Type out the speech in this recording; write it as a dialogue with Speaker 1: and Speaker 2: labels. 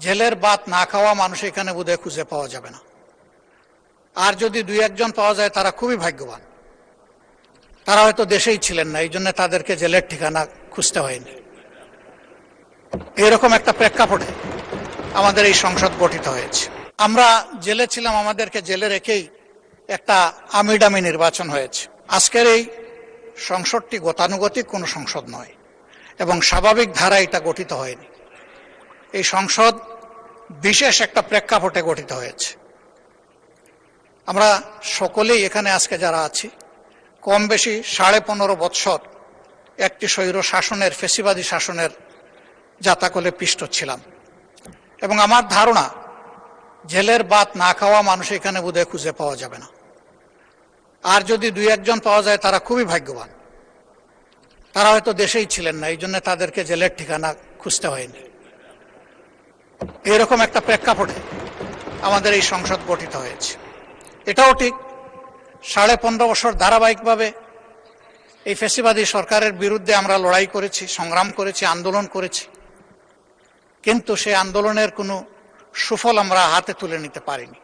Speaker 1: জেলের ভাত না খাওয়া মানুষ এখানে বোধহয় খুঁজে পাওয়া যাবে না। আর যদি দুই একজন পাওয়া যায় তারা খুবই ভাগ্যবান। তারা হয়তো দেশেই ছিলেন না, এই জন্য তাদেরকে জেলের ঠিকানা খুঁজতে হয়নি। এরকম একটা প্রেক্ষাপটে আমাদের এই সংসদ গঠিত হয়েছে। আমরা জেলে ছিলাম, আমাদেরকে জেলে রেখেই একটা আমিডামি নির্বাচন হয়েছে। আজকের এই সংসদটি গতানুগতিক কোনো সংসদ নয় এবং স্বাভাবিক ধারা এটা গঠিত হয়নি। এই সংসদ বিশেষ একটা প্রেক্ষাপটে গঠিত হয়েছে। আমরা সকলেই এখানে আজকে যারা আছি কম বেশি 15.5 বৎসর একটি স্বৈর শাসনের, ফেসিবাদী শাসনের জাতাকলে পিষ্ট ছিলাম এবং আমার ধারণা জেলের ভাত না খাওয়া মানুষ এখানে বোধহয় খুঁজে পাওয়া যাবে না। আর যদি দুই একজন পাওয়া যায় তারা খুবই ভাগ্যবান। তারা হয়তো দেশেই ছিলেন না, এই জন্য তাদেরকে জেলের ঠিকানা খুঁজতে হয়নি। এরকম একটা প্রেক্ষাপটে আমাদের এই সংসদ গঠিত হয়েছে। এটাও ঠিক 15.5 বছর ধারাবাহিকভাবে এই ফ্যাসিবাদী সরকারের বিরুদ্ধে আমরা লড়াই করেছি, সংগ্রাম করেছি, আন্দোলন করেছি, কিন্তু সেই আন্দোলনের কোনো সুফল আমরা হাতে তুলে নিতে পারিনি।